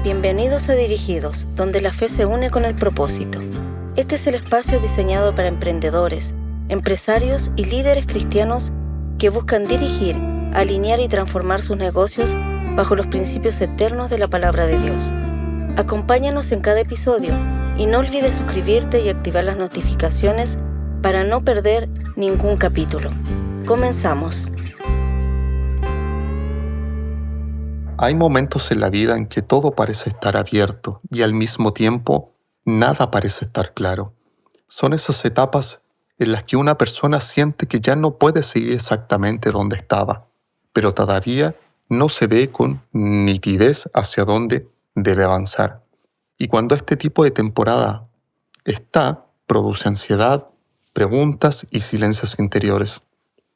Bienvenidos a Dirigidos, donde la fe se une con el propósito. Este es el espacio diseñado para emprendedores, empresarios y líderes cristianos que buscan dirigir, alinear y transformar sus negocios bajo los principios eternos de la palabra de Dios. Acompáñanos en cada episodio y no olvides suscribirte y activar las notificaciones para no perder ningún capítulo. Comenzamos. Hay momentos en la vida en que todo parece estar abierto y al mismo tiempo nada parece estar claro. Son esas etapas en las que una persona siente que ya no puede seguir exactamente donde estaba, pero todavía no se ve con nitidez hacia dónde debe avanzar. Y cuando este tipo de temporada produce ansiedad, preguntas y silencios interiores.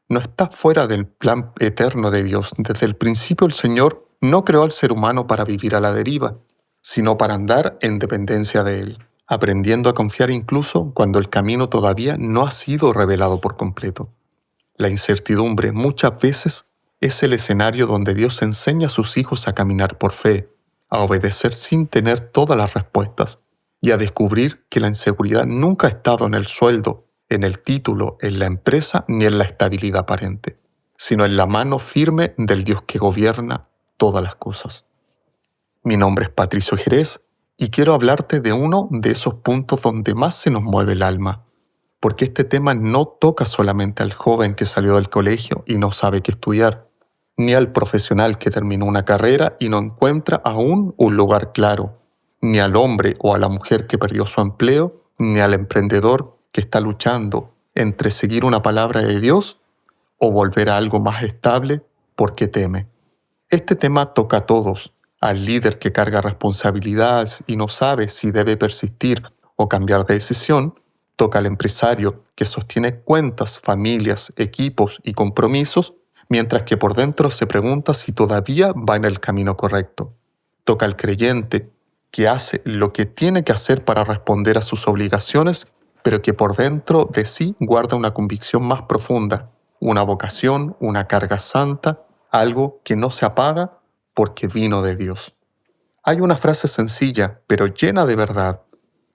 No está fuera del plan eterno de Dios. Desde el principio el Señor no creó al ser humano para vivir a la deriva, sino para andar en dependencia de Él, aprendiendo a confiar incluso cuando el camino todavía no ha sido revelado por completo. La incertidumbre muchas veces es el escenario donde Dios enseña a sus hijos a caminar por fe, a obedecer sin tener todas las respuestas y a descubrir que la inseguridad nunca ha estado en el sueldo, en el título, en la empresa ni en la estabilidad aparente, sino en la mano firme del Dios que gobierna todas las cosas. Mi nombre es Patricio Jerez y quiero hablarte de uno de esos puntos donde más se nos mueve el alma, porque este tema no toca solamente al joven que salió del colegio y no sabe qué estudiar, ni al profesional que terminó una carrera y no encuentra aún un lugar claro, ni al hombre o a la mujer que perdió su empleo, ni al emprendedor que está luchando entre seguir una palabra de Dios o volver a algo más estable porque teme. Este tema toca a todos, al líder que carga responsabilidades y no sabe si debe persistir o cambiar de decisión, toca al empresario que sostiene cuentas, familias, equipos y compromisos, mientras que por dentro se pregunta si todavía va en el camino correcto. Toca al creyente que hace lo que tiene que hacer para responder a sus obligaciones, pero que por dentro de sí guarda una convicción más profunda, una vocación, una carga santa, algo que no se apaga porque vino de Dios. Hay una frase sencilla, pero llena de verdad,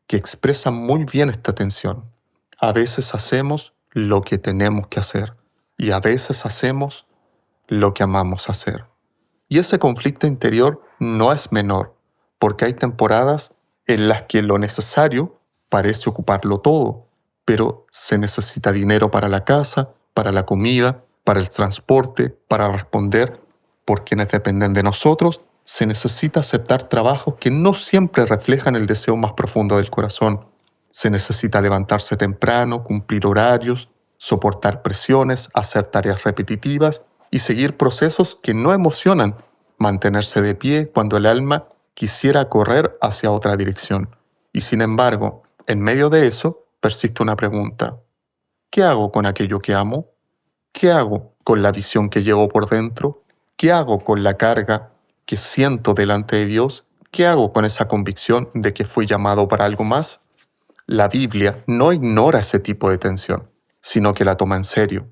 que expresa muy bien esta tensión. A veces hacemos lo que tenemos que hacer y a veces hacemos lo que amamos hacer. Y ese conflicto interior no es menor, porque hay temporadas en las que lo necesario parece ocuparlo todo, pero se necesita dinero para la casa, para la comida, para el transporte, para responder por quienes dependen de nosotros. Se necesita aceptar trabajos que no siempre reflejan el deseo más profundo del corazón. Se necesita levantarse temprano, cumplir horarios, soportar presiones, hacer tareas repetitivas y seguir procesos que no emocionan, mantenerse de pie cuando el alma quisiera correr hacia otra dirección. Y sin embargo, en medio de eso, persiste una pregunta. ¿Qué hago con aquello que amo? ¿Qué hago con la visión que llevo por dentro? ¿Qué hago con la carga que siento delante de Dios? ¿Qué hago con esa convicción de que fui llamado para algo más? La Biblia no ignora ese tipo de tensión, sino que la toma en serio.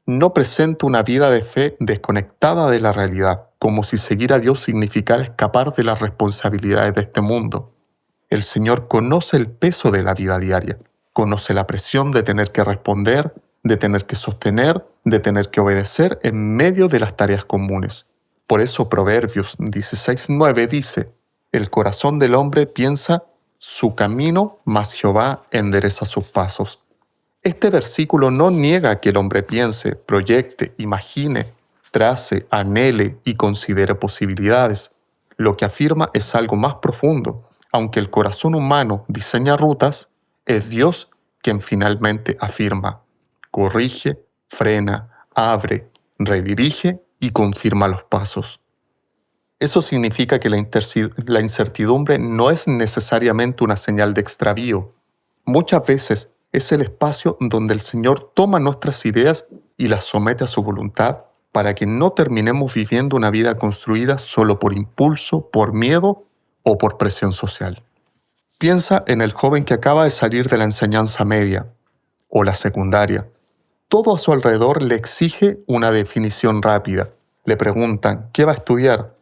No presenta una vida de fe desconectada de la realidad, como si seguir a Dios significara escapar de las responsabilidades de este mundo. El Señor conoce el peso de la vida diaria, conoce la presión de tener que responder, de tener que sostener, de tener que obedecer en medio de las tareas comunes. Por eso Proverbios 16:9 dice, el corazón del hombre piensa su camino, mas Jehová endereza sus pasos. Este versículo no niega que el hombre piense, proyecte, imagine, trace, anhele y considere posibilidades. Lo que afirma es algo más profundo. Aunque el corazón humano diseña rutas, es Dios quien finalmente afirma, corrige, frena, abre, redirige y confirma los pasos. Eso significa que la incertidumbre no es necesariamente una señal de extravío. Muchas veces es el espacio donde el Señor toma nuestras ideas y las somete a su voluntad para que no terminemos viviendo una vida construida solo por impulso, por miedo o por presión social. Piensa en el joven que acaba de salir de la enseñanza media o la secundaria. Todo a su alrededor le exige una definición rápida. Le preguntan, ¿qué va a estudiar?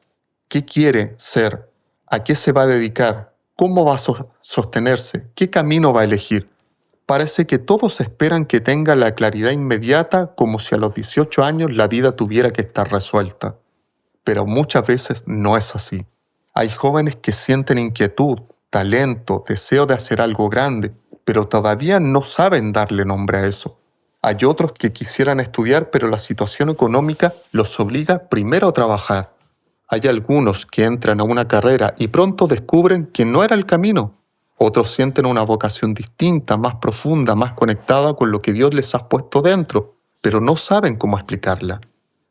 ¿Qué quiere ser? ¿A qué se va a dedicar? ¿Cómo va a sostenerse? ¿Qué camino va a elegir? Parece que todos esperan que tenga la claridad inmediata, como si a los 18 años la vida tuviera que estar resuelta. Pero muchas veces no es así. Hay jóvenes que sienten inquietud, talento, deseo de hacer algo grande, pero todavía no saben darle nombre a eso. Hay otros que quisieran estudiar, pero la situación económica los obliga primero a trabajar. Hay algunos que entran a una carrera y pronto descubren que no era el camino. Otros sienten una vocación distinta, más profunda, más conectada con lo que Dios les ha puesto dentro, pero no saben cómo explicarla,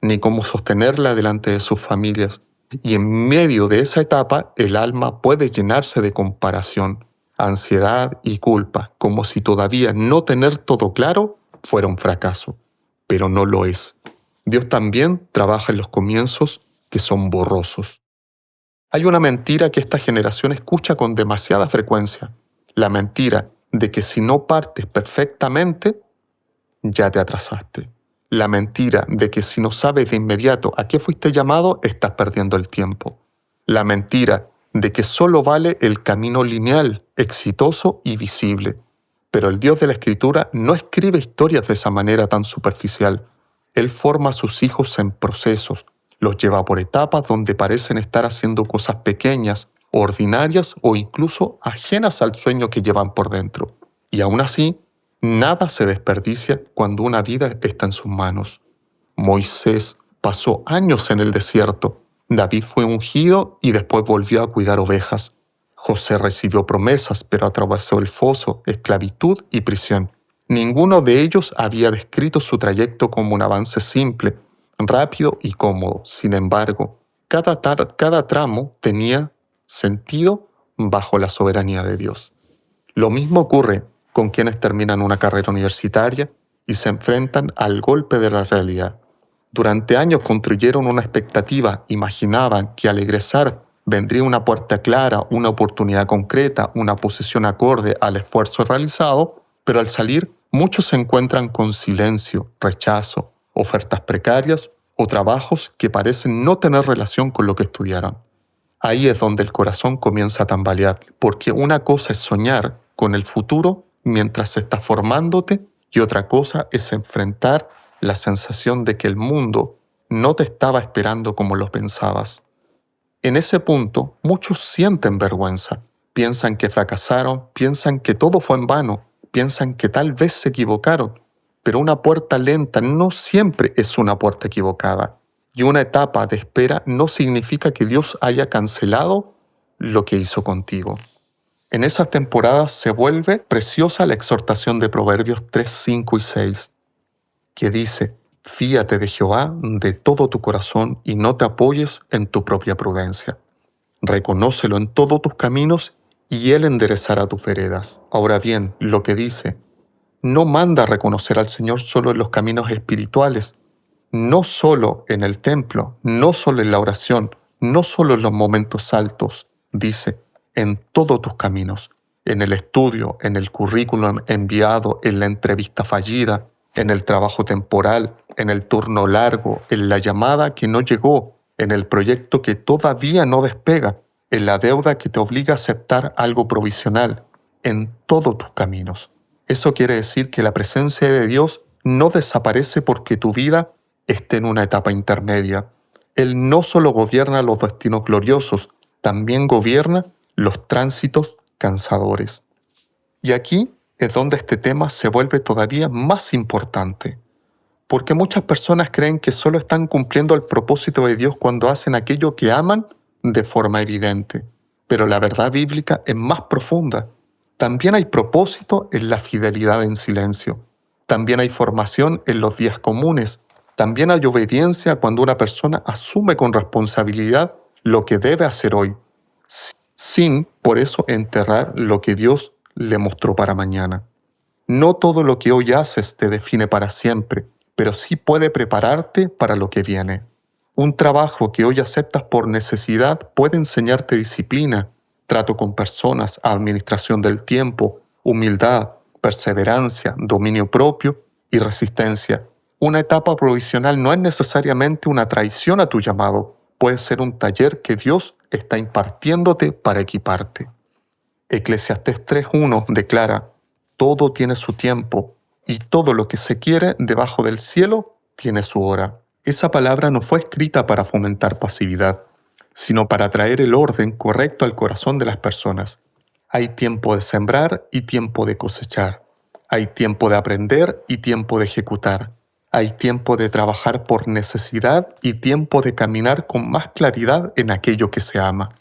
ni cómo sostenerla delante de sus familias. Y en medio de esa etapa, el alma puede llenarse de comparación, ansiedad y culpa, como si todavía no tener todo claro fuera un fracaso. Pero no lo es. Dios también trabaja en los comienzos que son borrosos. Hay una mentira que esta generación escucha con demasiada frecuencia. La mentira de que si no partes perfectamente, ya te atrasaste. La mentira de que si no sabes de inmediato a qué fuiste llamado, estás perdiendo el tiempo. La mentira de que solo vale el camino lineal, exitoso y visible. Pero el Dios de la Escritura no escribe historias de esa manera tan superficial. Él forma a sus hijos en procesos, los lleva por etapas donde parecen estar haciendo cosas pequeñas, ordinarias o incluso ajenas al sueño que llevan por dentro. Y aún así, nada se desperdicia cuando una vida está en sus manos. Moisés pasó años en el desierto. David fue ungido y después volvió a cuidar ovejas. José recibió promesas, pero atravesó el foso, esclavitud y prisión. Ninguno de ellos había descrito su trayecto como un avance simple, rápido y cómodo. Sin embargo, cada tramo tenía sentido bajo la soberanía de Dios. Lo mismo ocurre con quienes terminan una carrera universitaria y se enfrentan al golpe de la realidad. Durante años construyeron una expectativa, imaginaban que al egresar vendría una puerta clara, una oportunidad concreta, una posición acorde al esfuerzo realizado, pero al salir muchos se encuentran con silencio, rechazo, ofertas precarias o trabajos que parecen no tener relación con lo que estudiaron. Ahí es donde el corazón comienza a tambalear, porque una cosa es soñar con el futuro mientras estás formándote y otra cosa es enfrentar la sensación de que el mundo no te estaba esperando como lo pensabas. En ese punto, muchos sienten vergüenza, piensan que fracasaron, piensan que todo fue en vano, piensan que tal vez se equivocaron, pero una puerta lenta no siempre es una puerta equivocada, y una etapa de espera no significa que Dios haya cancelado lo que hizo contigo. En esas temporadas se vuelve preciosa la exhortación de Proverbios 3, 5 y 6, que dice: «Fíate de Jehová de todo tu corazón y no te apoyes en tu propia prudencia. Reconócelo en todos tus caminos y Él enderezará tus veredas». Ahora bien, lo que dice, no manda a reconocer al Señor solo en los caminos espirituales, no solo en el templo, no solo en la oración, no solo en los momentos altos. Dice, en todos tus caminos, en el estudio, en el currículum enviado, en la entrevista fallida, en el trabajo temporal, en el turno largo, en la llamada que no llegó, en el proyecto que todavía no despega, en la deuda que te obliga a aceptar algo provisional, en todos tus caminos. Eso quiere decir que la presencia de Dios no desaparece porque tu vida esté en una etapa intermedia. Él no solo gobierna los destinos gloriosos, también gobierna los tránsitos cansadores. Y aquí es donde este tema se vuelve todavía más importante, porque muchas personas creen que solo están cumpliendo el propósito de Dios cuando hacen aquello que aman de forma evidente, pero la verdad bíblica es más profunda. También hay propósito en la fidelidad en silencio, también hay formación en los días comunes, también hay obediencia cuando una persona asume con responsabilidad lo que debe hacer hoy, sin por eso enterrar lo que Dios le mostró para mañana. No todo lo que hoy haces te define para siempre, pero sí puede prepararte para lo que viene. Un trabajo que hoy aceptas por necesidad puede enseñarte disciplina, trato con personas, administración del tiempo, humildad, perseverancia, dominio propio y resistencia. Una etapa provisional no es necesariamente una traición a tu llamado, puede ser un taller que Dios está impartiéndote para equiparte. Eclesiastés 3:1 declara: todo tiene su tiempo, y todo lo que se quiere debajo del cielo tiene su hora. Esa palabra no fue escrita para fomentar pasividad, sino para traer el orden correcto al corazón de las personas. Hay tiempo de sembrar y tiempo de cosechar. Hay tiempo de aprender y tiempo de ejecutar. Hay tiempo de trabajar por necesidad y tiempo de caminar con más claridad en aquello que se ama.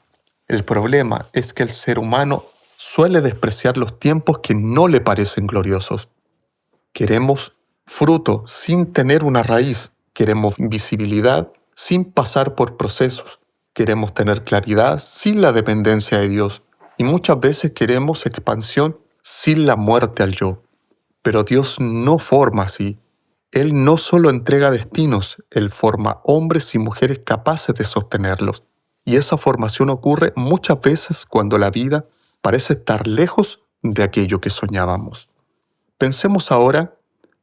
El problema es que el ser humano suele despreciar los tiempos que no le parecen gloriosos. Queremos fruto sin tener una raíz. Queremos visibilidad sin pasar por procesos. Queremos tener claridad sin la dependencia de Dios. Y muchas veces queremos expansión sin la muerte al yo. Pero Dios no forma así. Él no solo entrega destinos, Él forma hombres y mujeres capaces de sostenerlos. Y esa formación ocurre muchas veces cuando la vida parece estar lejos de aquello que soñábamos. Pensemos ahora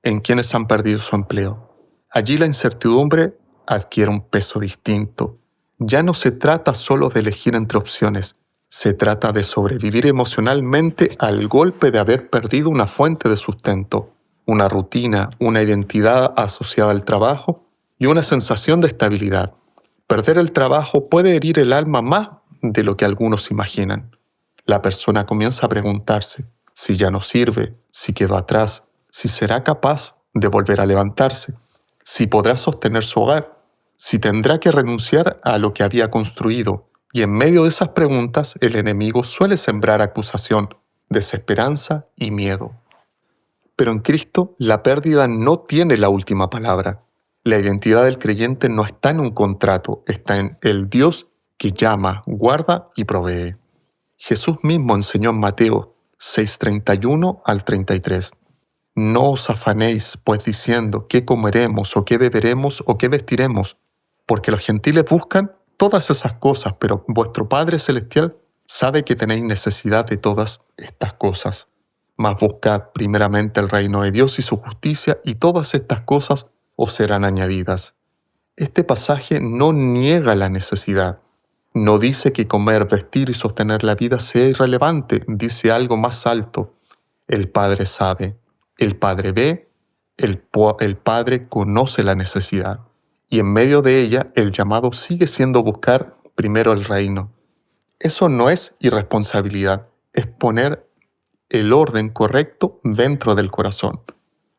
en quienes han perdido su empleo. Allí la incertidumbre adquiere un peso distinto. Ya no se trata solo de elegir entre opciones, se trata de sobrevivir emocionalmente al golpe de haber perdido una fuente de sustento, una rutina, una identidad asociada al trabajo y una sensación de estabilidad. Perder el trabajo puede herir el alma más de lo que algunos imaginan. La persona comienza a preguntarse si ya no sirve, si quedó atrás, si será capaz de volver a levantarse, si podrá sostener su hogar, si tendrá que renunciar a lo que había construido. Y en medio de esas preguntas, el enemigo suele sembrar acusación, desesperanza y miedo. Pero en Cristo, la pérdida no tiene la última palabra. La identidad del creyente no está en un contrato, está en el Dios que llama, guarda y provee. Jesús mismo enseñó en Mateo 6:31 al 33. No os afanéis, pues diciendo, ¿qué comeremos, o qué beberemos, o qué vestiremos? Porque los gentiles buscan todas esas cosas, pero vuestro Padre Celestial sabe que tenéis necesidad de todas estas cosas. Mas buscad primeramente el reino de Dios y su justicia, y todas estas cosas os serán añadidas. Este pasaje no niega la necesidad. No dice que comer, vestir y sostener la vida sea irrelevante, dice algo más alto. El Padre sabe, el Padre ve, el Padre conoce la necesidad. Y en medio de ella, el llamado sigue siendo buscar primero el reino. Eso no es irresponsabilidad, es poner el orden correcto dentro del corazón.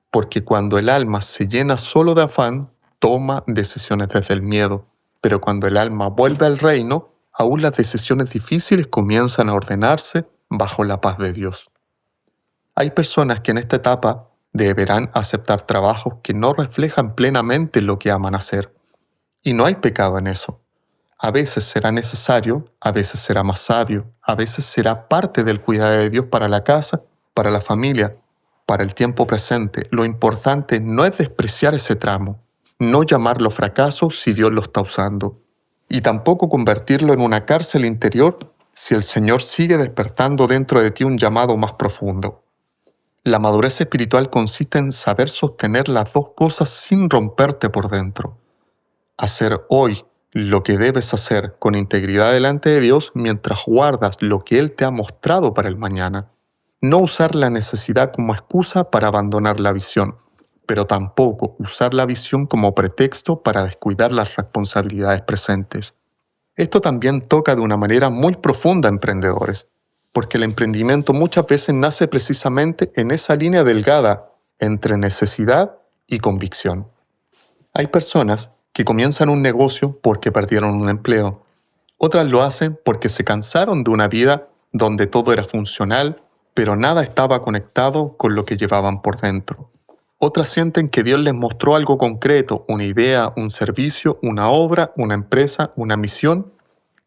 Porque cuando el alma se llena solo de afán, toma decisiones desde el miedo. Pero cuando el alma vuelve al reino, aún las decisiones difíciles comienzan a ordenarse bajo la paz de Dios. Hay personas que en esta etapa deberán aceptar trabajos que no reflejan plenamente lo que aman hacer. Y no hay pecado en eso. A veces será necesario, a veces será más sabio, a veces será parte del cuidado de Dios para la casa, para la familia, para el tiempo presente. Lo importante no es despreciar ese tramo, no llamarlo fracaso si Dios lo está usando, y tampoco convertirlo en una cárcel interior si el Señor sigue despertando dentro de ti un llamado más profundo. La madurez espiritual consiste en saber sostener las dos cosas sin romperte por dentro. Hacer hoy lo que debes hacer con integridad delante de Dios mientras guardas lo que Él te ha mostrado para el mañana. No usar la necesidad como excusa para abandonar la visión, pero tampoco usar la visión como pretexto para descuidar las responsabilidades presentes. Esto también toca de una manera muy profunda a emprendedores, porque el emprendimiento muchas veces nace precisamente en esa línea delgada entre necesidad y convicción. Hay personas que comienzan un negocio porque perdieron un empleo. Otras lo hacen porque se cansaron de una vida donde todo era funcional, pero nada estaba conectado con lo que llevaban por dentro. Otras sienten que Dios les mostró algo concreto, una idea, un servicio, una obra, una empresa, una misión,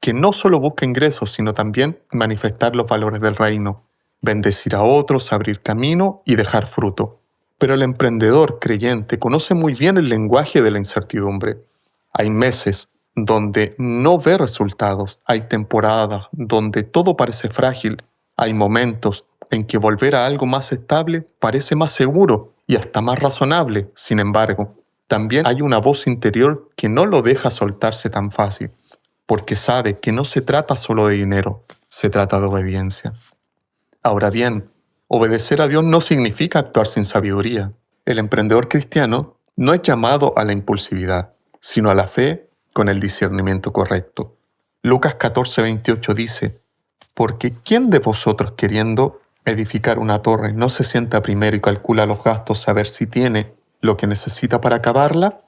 que no solo busca ingresos, sino también manifestar los valores del reino, bendecir a otros, abrir camino y dejar fruto. Pero el emprendedor creyente conoce muy bien el lenguaje de la incertidumbre. Hay meses donde no ve resultados, hay temporadas donde todo parece frágil, hay momentos en que volver a algo más estable parece más seguro y hasta más razonable. Sin embargo, también hay una voz interior que no lo deja soltarse tan fácil. porque sabe que no se trata solo de dinero, se trata de obediencia. Ahora bien, obedecer a Dios no significa actuar sin sabiduría. El emprendedor cristiano no es llamado a la impulsividad, sino a la fe con el discernimiento correcto. Lucas 14:28 dice: «Porque ¿quién de vosotros, queriendo edificar una torre, no se sienta primero y calcula los gastos a ver si tiene lo que necesita para acabarla?»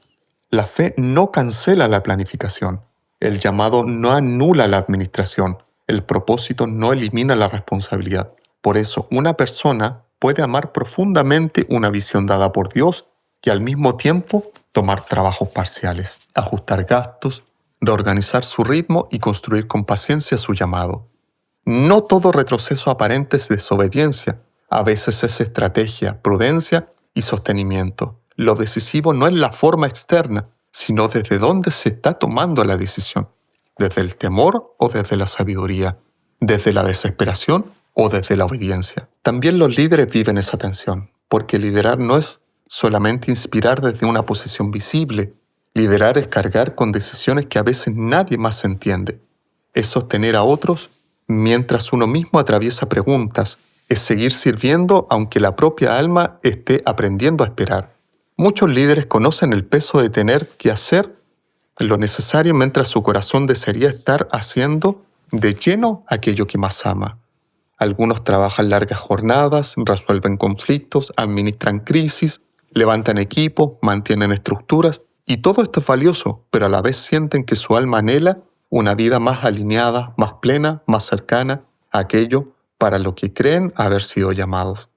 La fe no cancela la planificación. El llamado no anula la administración. El propósito no elimina la responsabilidad. Por eso, una persona puede amar profundamente una visión dada por Dios y al mismo tiempo tomar trabajos parciales, ajustar gastos, reorganizar su ritmo y construir con paciencia su llamado. No todo retroceso aparente es desobediencia. A veces es estrategia, prudencia y sostenimiento. Lo decisivo no es la forma externa, sino desde dónde se está tomando la decisión. Desde el temor o desde la sabiduría. Desde la desesperación o desde la obediencia. También los líderes viven esa tensión, porque liderar no es solamente inspirar desde una posición visible. Liderar es cargar con decisiones que a veces nadie más entiende. Es sostener a otros mientras uno mismo atraviesa preguntas. Es seguir sirviendo aunque la propia alma esté aprendiendo a esperar. Muchos líderes conocen el peso de tener que hacer lo necesario mientras su corazón desearía estar haciendo de lleno aquello que más ama. Algunos trabajan largas jornadas, resuelven conflictos, administran crisis, levantan equipos, mantienen estructuras, y todo esto es valioso, pero a la vez sienten que su alma anhela una vida más alineada, más plena, más cercana a aquello para lo que creen haber sido llamados.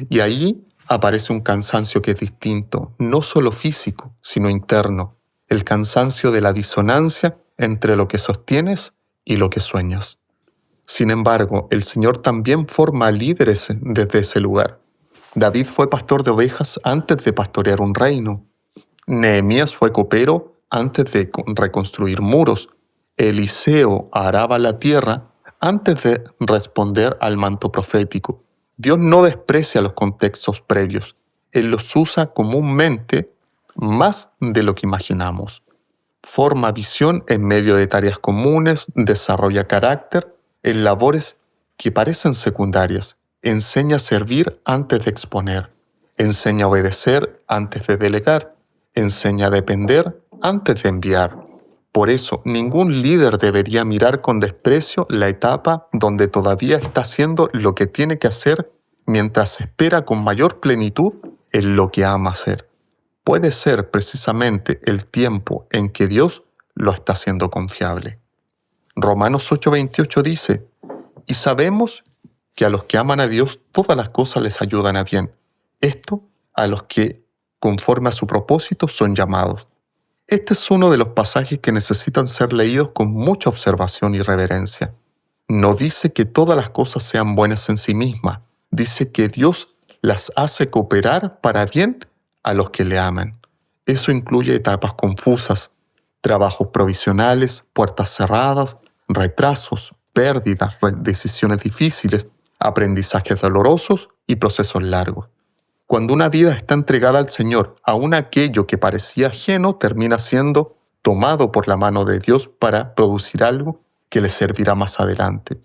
Y allí aparece un cansancio que es distinto, no solo físico, sino interno, el cansancio de la disonancia entre lo que sostienes y lo que sueñas. Sin embargo, el Señor también forma líderes desde ese lugar. David fue pastor de ovejas antes de pastorear un reino. Nehemías fue copero antes de reconstruir muros. Eliseo araba la tierra antes de responder al manto profético. Dios no desprecia los contextos previos. Él los usa comúnmente más de lo que imaginamos. Forma visión en medio de tareas comunes, desarrolla carácter en labores que parecen secundarias, enseña a servir antes de exponer, enseña a obedecer antes de delegar, enseña a depender antes de enviar. Por eso, ningún líder debería mirar con desprecio la etapa donde todavía está haciendo lo que tiene que hacer mientras espera con mayor plenitud en lo que ama hacer. Puede ser precisamente el tiempo en que Dios lo está haciendo confiable. Romanos 8:28 dice: «Y sabemos que a los que aman a Dios todas las cosas les ayudan a bien. Esto a los que, conforme a su propósito, son llamados». Este es uno de los pasajes que necesitan ser leídos con mucha observación y reverencia. No dice que todas las cosas sean buenas en sí mismas. Dice que Dios las hace cooperar para bien a los que le aman. Eso incluye etapas confusas, trabajos provisionales, puertas cerradas, retrasos, pérdidas, decisiones difíciles, aprendizajes dolorosos y procesos largos. Cuando una vida está entregada al Señor, aún aquello que parecía ajeno termina siendo tomado por la mano de Dios para producir algo que le servirá más adelante.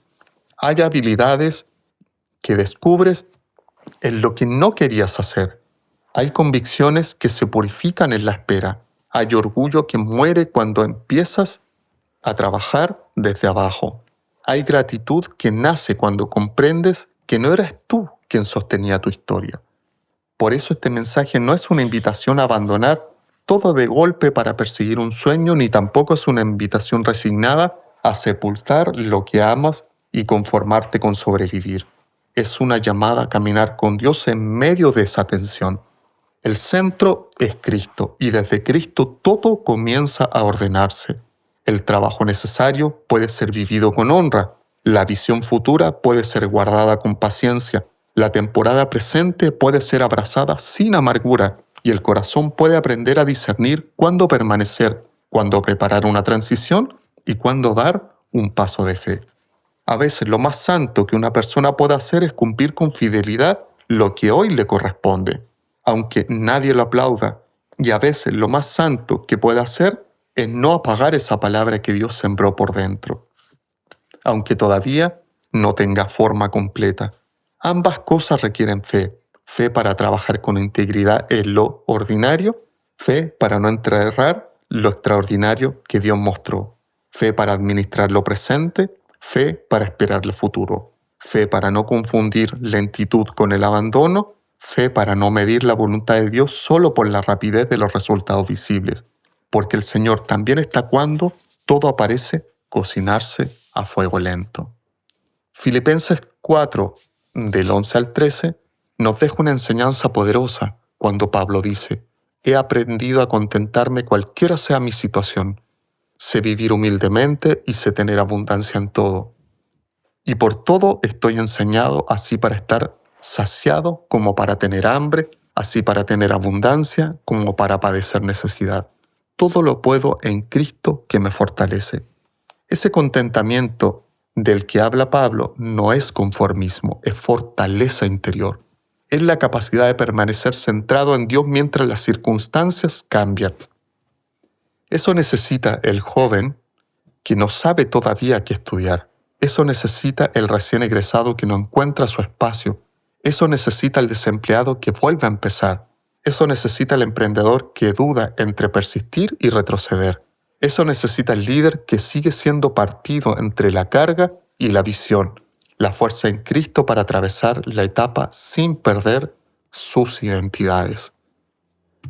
Hay habilidades que descubres en lo que no querías hacer. Hay convicciones que se purifican en la espera. Hay orgullo que muere cuando empiezas a trabajar desde abajo. Hay gratitud que nace cuando comprendes que no eres tú quien sostenía tu historia. Por eso este mensaje no es una invitación a abandonar todo de golpe para perseguir un sueño, ni tampoco es una invitación resignada a sepultar lo que amas y conformarte con sobrevivir. Es una llamada a caminar con Dios en medio de esa tensión. El centro es Cristo y desde Cristo todo comienza a ordenarse. El trabajo necesario puede ser vivido con honra. La visión futura puede ser guardada con paciencia. La temporada presente puede ser abrazada sin amargura y el corazón puede aprender a discernir cuándo permanecer, cuándo preparar una transición y cuándo dar un paso de fe. A veces lo más santo que una persona puede hacer es cumplir con fidelidad lo que hoy le corresponde, aunque nadie lo aplauda. Y a veces lo más santo que puede hacer es no apagar esa palabra que Dios sembró por dentro, aunque todavía no tenga forma completa. Ambas cosas requieren fe. Fe para trabajar con integridad en lo ordinario, fe para no enterrar lo extraordinario que Dios mostró, fe para administrar lo presente, fe para esperar el futuro, fe para no confundir lentitud con el abandono, fe para no medir la voluntad de Dios solo por la rapidez de los resultados visibles, porque el Señor también está cuando todo parece cocinarse a fuego lento. Filipenses 4, del 11 al 13, nos deja una enseñanza poderosa cuando Pablo dice: «He aprendido a contentarme cualquiera sea mi situación. Sé vivir humildemente y sé tener abundancia en todo. Y por todo estoy enseñado, así para estar saciado como para tener hambre, así para tener abundancia como para padecer necesidad. Todo lo puedo en Cristo que me fortalece». Ese contentamiento del que habla Pablo no es conformismo, es fortaleza interior. Es la capacidad de permanecer centrado en Dios mientras las circunstancias cambian. Eso necesita el joven que no sabe todavía qué estudiar. Eso necesita el recién egresado que no encuentra su espacio. Eso necesita el desempleado que vuelve a empezar. Eso necesita el emprendedor que duda entre persistir y retroceder. Eso necesita el líder que sigue siendo partido entre la carga y la visión, la fuerza en Cristo para atravesar la etapa sin perder sus identidades.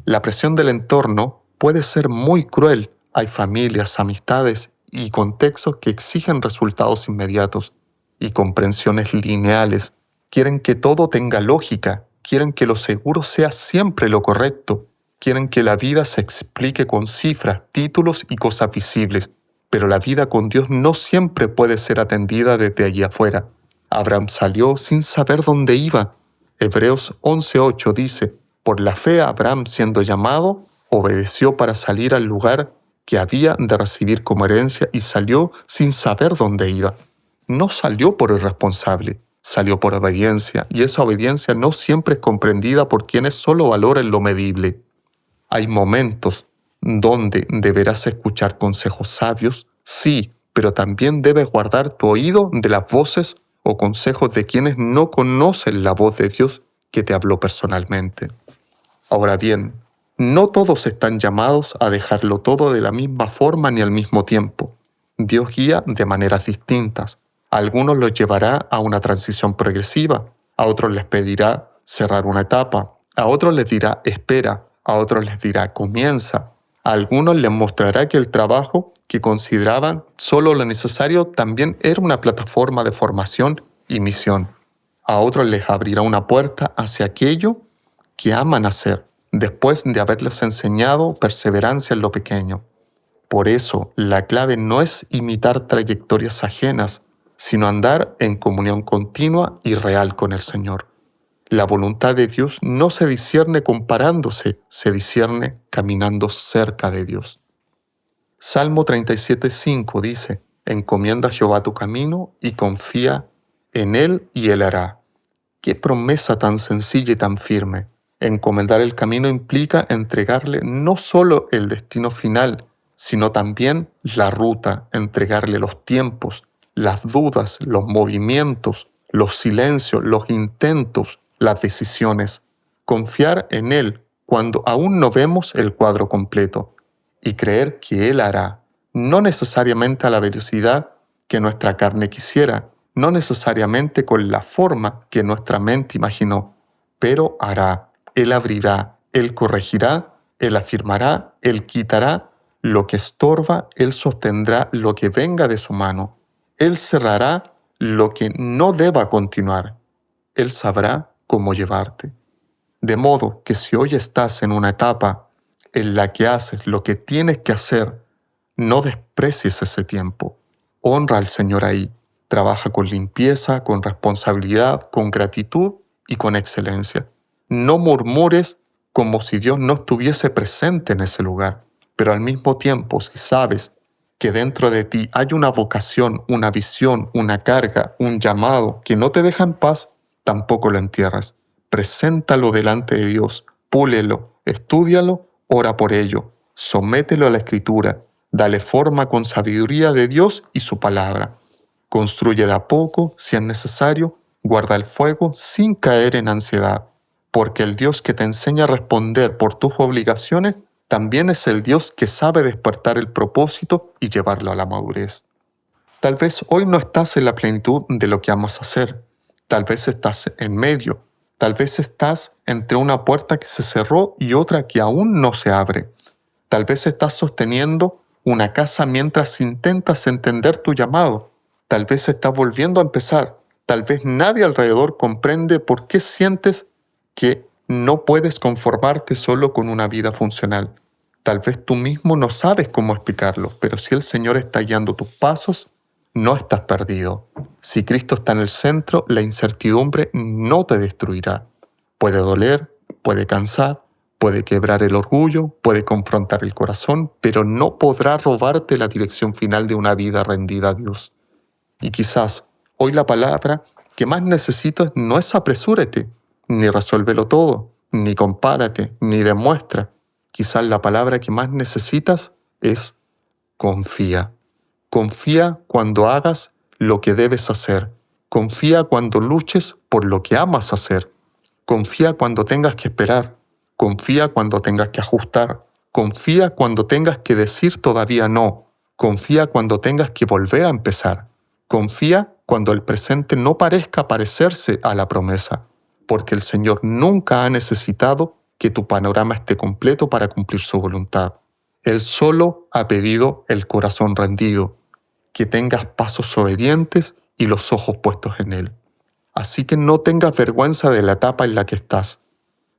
La presión del entorno puede ser muy cruel. Hay familias, amistades y contextos que exigen resultados inmediatos y comprensiones lineales. Quieren que todo tenga lógica, quieren que lo seguro sea siempre lo correcto, quieren que la vida se explique con cifras, títulos y cosas visibles, pero la vida con Dios no siempre puede ser atendida desde allí afuera. Abraham salió sin saber dónde iba. Hebreos 11:8 dice: «Por la fe Abraham, siendo llamado, obedeció para salir al lugar que había de recibir como herencia y salió sin saber dónde iba». No salió por irresponsable, salió por obediencia, y esa obediencia no siempre es comprendida por quienes solo valoran lo medible. Hay momentos donde deberás escuchar consejos sabios, sí, pero también debes guardar tu oído de las voces o consejos de quienes no conocen la voz de Dios que te habló personalmente. Ahora bien, no todos están llamados a dejarlo todo de la misma forma ni al mismo tiempo. Dios guía de maneras distintas. A algunos los llevará a una transición progresiva, a otros les pedirá cerrar una etapa, a otros les dirá espera, a otros les dirá comienza, a algunos les mostrará que el trabajo que consideraban solo lo necesario también era una plataforma de formación y misión. A otros les abrirá una puerta hacia aquello que aman hacer, después de haberles enseñado perseverancia en lo pequeño. Por eso, la clave no es imitar trayectorias ajenas, sino andar en comunión continua y real con el Señor. La voluntad de Dios no se discierne comparándose, se discierne caminando cerca de Dios. Salmo 37:5 dice: «Encomienda a Jehová tu camino y confía en Él y Él hará». Qué promesa tan sencilla y tan firme. Encomendar el camino implica entregarle no solo el destino final, sino también la ruta, entregarle los tiempos, las dudas, los movimientos, los silencios, los intentos, las decisiones. Confiar en Él cuando aún no vemos el cuadro completo y creer que Él hará, no necesariamente a la velocidad que nuestra carne quisiera, no necesariamente con la forma que nuestra mente imaginó, pero hará. Él abrirá, Él corregirá, Él afirmará, Él quitará lo que estorba, Él sostendrá lo que venga de su mano. Él cerrará lo que no deba continuar. Él sabrá cómo llevarte. De modo que si hoy estás en una etapa en la que haces lo que tienes que hacer, no desprecies ese tiempo. Honra al Señor ahí. Trabaja con limpieza, con responsabilidad, con gratitud y con excelencia. No murmures como si Dios no estuviese presente en ese lugar, pero al mismo tiempo, si sabes que dentro de ti hay una vocación, una visión, una carga, un llamado que no te deja en paz, tampoco lo entierras. Preséntalo delante de Dios, púlelo, estúdialo, ora por ello, somételo a la Escritura, Dale forma con sabiduría de Dios y su palabra. Construye de a poco, si es necesario, guarda el fuego sin caer en ansiedad, porque el Dios que te enseña a responder por tus obligaciones también es el Dios que sabe despertar el propósito y llevarlo a la madurez. Tal vez hoy no estás en la plenitud de lo que amas hacer. Tal vez estás en medio. Tal vez estás entre una puerta que se cerró y otra que aún no se abre. Tal vez estás sosteniendo una casa mientras intentas entender tu llamado. Tal vez estás volviendo a empezar. Tal vez nadie alrededor comprende por qué sientes que no puedes conformarte solo con una vida funcional. Tal vez tú mismo no sabes cómo explicarlo, pero si el Señor está guiando tus pasos, no estás perdido. Si Cristo está en el centro, la incertidumbre no te destruirá. Puede doler, puede cansar, puede quebrar el orgullo, puede confrontar el corazón, pero no podrá robarte la dirección final de una vida rendida a Dios. Y quizás hoy la palabra que más necesitas no es apresúrate, ni resuélvelo todo, ni compárate, ni demuestra. Quizás la palabra que más necesitas es confía. Confía cuando hagas lo que debes hacer. Confía cuando luches por lo que amas hacer. Confía cuando tengas que esperar. Confía cuando tengas que ajustar. Confía cuando tengas que decir todavía no. Confía cuando tengas que volver a empezar. Confía cuando el presente no parezca parecerse a la promesa, porque el Señor nunca ha necesitado que tu panorama esté completo para cumplir su voluntad. Él solo ha pedido el corazón rendido, que tengas pasos obedientes y los ojos puestos en Él. Así que no tengas vergüenza de la etapa en la que estás.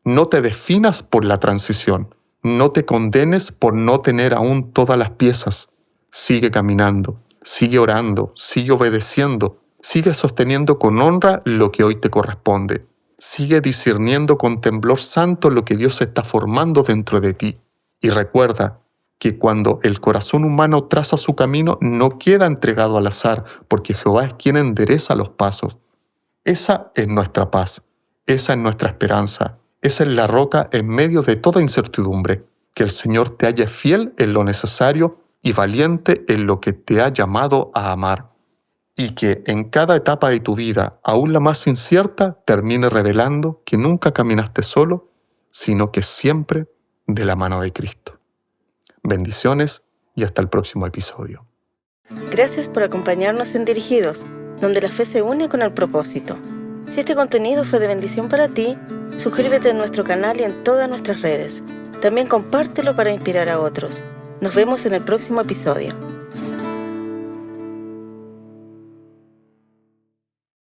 No te definas por la transición. No te condenes por no tener aún todas las piezas. Sigue caminando, sigue orando, sigue obedeciendo, sigue sosteniendo con honra lo que hoy te corresponde. Sigue discerniendo con temblor santo lo que Dios está formando dentro de ti. Y recuerda que cuando el corazón humano traza su camino, no queda entregado al azar, porque Jehová es quien endereza los pasos. Esa es nuestra paz, esa es nuestra esperanza, esa es la roca en medio de toda incertidumbre, que el Señor te halle fiel en lo necesario y valiente en lo que te ha llamado a amar, y que en cada etapa de tu vida, aún la más incierta, termine revelando que nunca caminaste solo, sino que siempre de la mano de Cristo. Bendiciones y hasta el próximo episodio. Gracias por acompañarnos en Dirigidos, donde la fe se une con el propósito. Si este contenido fue de bendición para ti, suscríbete en nuestro canal y en todas nuestras redes. También compártelo para inspirar a otros. Nos vemos en el próximo episodio.